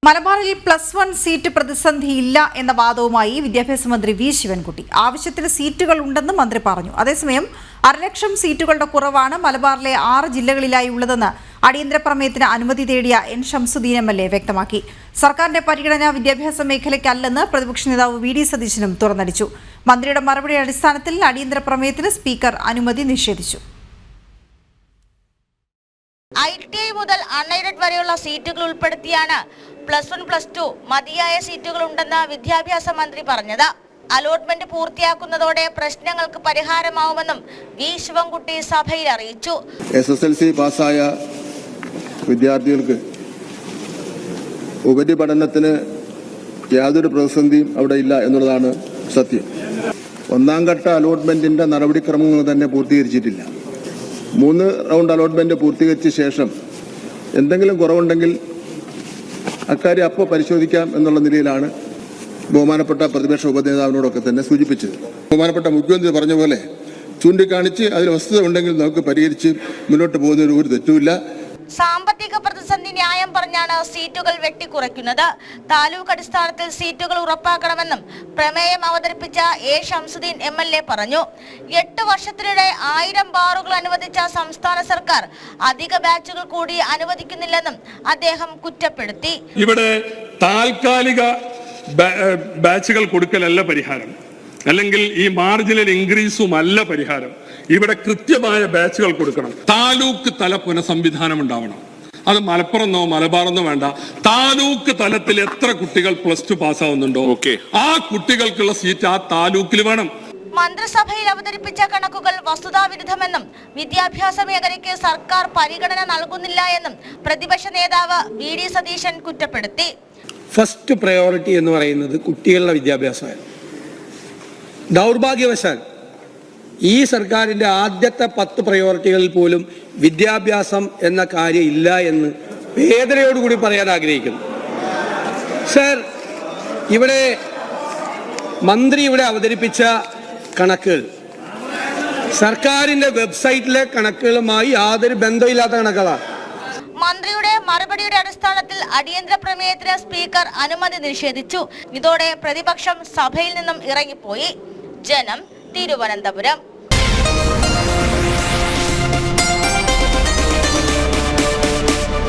മലബാറിൽ +1 സീറ്റ് പ്രതിസന്ധിയില്ല എന്ന വാദവുമായി വിദ്യാഭ്യാസ മന്ത്രി വി ശിവൻകുട്ടി. ആവശ്യത്തിന് സീറ്റുകൾ ഉണ്ടെന്ന് മന്ത്രി പറഞ്ഞു. അതേസമയം 1,00,000 സീറ്റുകളുടെ കുറവാണ് മലബാറിലെ 6 ജില്ലകളിലായി ഉള്ളതെന്ന് അടിയന്തര പ്രമേയത്തിന് അനുമതി തേടിയ എൻ ശംസുദ്ദീൻ MLA വ്യക്തമാക്കി. സർക്കാരിന്റെ പരിഗണന വിദ്യാഭ്യാസ മേഖലയ്ക്കല്ലെന്ന് പ്രതിപക്ഷ നേതാവ് വി ഡി സതീശനും തുറന്നടിച്ചു. മന്ത്രിയുടെ മറുപടിയുടെ അടിസ്ഥാനത്തിൽ അടിയന്തര പ്രമേയത്തിന് സ്പീക്കർ അനുമതി നിഷേധിച്ചു. ITI മുതൽ അൺഎയ്ഡഡ് വരെയുള്ള സീറ്റുകൾ ഉൾപ്പെടുത്തിയാണ് +1, +2 മതിയായ സീറ്റുകൾ ഉണ്ടെന്ന് വിദ്യാഭ്യാസ മന്ത്രി പറഞ്ഞത്. അലോട്ട്മെന്റ് പൂർത്തിയാക്കുന്നതോടെ പ്രശ്നങ്ങൾക്ക് പരിഹാരമാവുമെന്നും വി ശിവൻകുട്ടി സഭയിൽ അറിയിച്ചു. SSLC പാസ്സായ വിദ്യാർത്ഥികൾക്ക് ഉപരിപഠനത്തിന് യാതൊരു പ്രതിസന്ധിയും അവിടെ ഇല്ല എന്നുള്ളതാണ് സത്യം. ഒന്നാം ഘട്ട അലോട്ട്മെന്റിന്റെ നടപടിക്രമങ്ങൾ തന്നെ പൂർത്തീകരിച്ചിട്ടില്ല. 3 റൗണ്ട് അലോട്ട്മെന്റ് പൂർത്തീകരിച്ച ശേഷം എന്തെങ്കിലും കുറവുണ്ടെങ്കിൽ അക്കാര്യം അപ്പോൾ പരിശോധിക്കാം എന്നുള്ള നിലയിലാണ് ബഹുമാനപ്പെട്ട പ്രതിപക്ഷ ഉപനേതാവിനോടൊക്കെ തന്നെ സൂചിപ്പിച്ചത്. ബഹുമാനപ്പെട്ട മുഖ്യമന്ത്രി പറഞ്ഞ പോലെ ചൂണ്ടിക്കാണിച്ച് അതിൽ വസ്തുത ഉണ്ടെങ്കിൽ നമുക്ക് പരിഹരിച്ച് മുന്നോട്ട് പോകുന്നതിന് ഒരു തെറ്റുമില്ല. സാമ്പത്തിക പ്രതിസന്ധി ന്യായം പറഞ്ഞാണ് സീറ്റുകൾ വെട്ടിക്കുറയ്ക്കുന്നത്. താലൂക്ക് അടിസ്ഥാനത്തിൽ സീറ്റുകൾ ഉറപ്പാക്കണമെന്നും പ്രമേയം അവതരിപ്പിച്ച എ ശംസുദ്ദീൻ MLA പറഞ്ഞു. 8 വർഷത്തിനിടെ 1000 ബാറുകൾ അനുവദിച്ച സംസ്ഥാന സർക്കാർ അധിക ബാച്ചുകൾ കൂടി അനുവദിക്കുന്നില്ലെന്നും അദ്ദേഹം കുറ്റപ്പെടുത്തി. ഇവിടെ താൽക്കാലിക ബാച്ചുകൾ കൊടുക്കലല്ല പരിഹാരം, അല്ലെങ്കിൽ ഈ മാർജിനൽ ഇൻക്രീസും അല്ല പരിഹാരം. ഇവിടെ കൃത്യമായ ബാച്ചുകൾ കൊടുക്കണം. താലൂക്ക് തല പുനഃസംവിധാനം ഉണ്ടാവണം. അത് മലപ്പുറന്നോ മലബാറെന്നോ വേണ്ട, താലൂക്ക് തലത്തിൽ എത്ര കുട്ടികൾ +2 പാസ്സാവുന്നുണ്ടോ ആ കുട്ടികൾക്കുള്ള സീറ്റ് ആ താലൂക്കിൽ വേണം. മന്ത്രിസഭയിൽ അവതരിപ്പിച്ച കണക്കുകൾ വസ്തുതാവിരുദ്ധമെന്നും വിദ്യാഭ്യാസ മേഖലയ്ക്ക് സർക്കാർ പരിഗണന നൽകുന്നില്ല എന്നും പ്രതിപക്ഷ നേതാവ് വി ഡി സതീശൻ കുറ്റപ്പെടുത്തി. ഫസ്റ്റ് പ്രയോറിറ്റി എന്ന് പറയുന്നത് കുട്ടികളുടെ വിദ്യാഭ്യാസമാണ്. ദൗർഭാഗ്യവശാൽ ഈ സർക്കാരിൻ്റെ ആദ്യത്തെ 10 പ്രയോറിറ്റികളിൽ പോലും വിദ്യാഭ്യാസം എന്ന കാര്യം ഇല്ല എന്ന് വേദനയോടുകൂടി പറയാൻ ആഗ്രഹിക്കുന്നു. സർ, ഇവിടെ മന്ത്രി അവതരിപ്പിച്ച കണക്കുകൾ സർക്കാരിൻ്റെ വെബ്സൈറ്റിലെ കണക്കുകളുമായി യാതൊരു ബന്ധമില്ലാത്ത കണക്കുകളാണ്. മന്ത്രിയുടെ മറുപടിയുടെ അടിസ്ഥാനത്തിൽ അടിയന്തര പ്രമേയത്തിന് സ്പീക്കർ അനുമതി നിഷേധിച്ചു. ഇതോടെ പ്രതിപക്ഷം സഭയിൽ നിന്നും ഇറങ്ങിപ്പോയി. ജനം, തിരുവനന്തപുരം.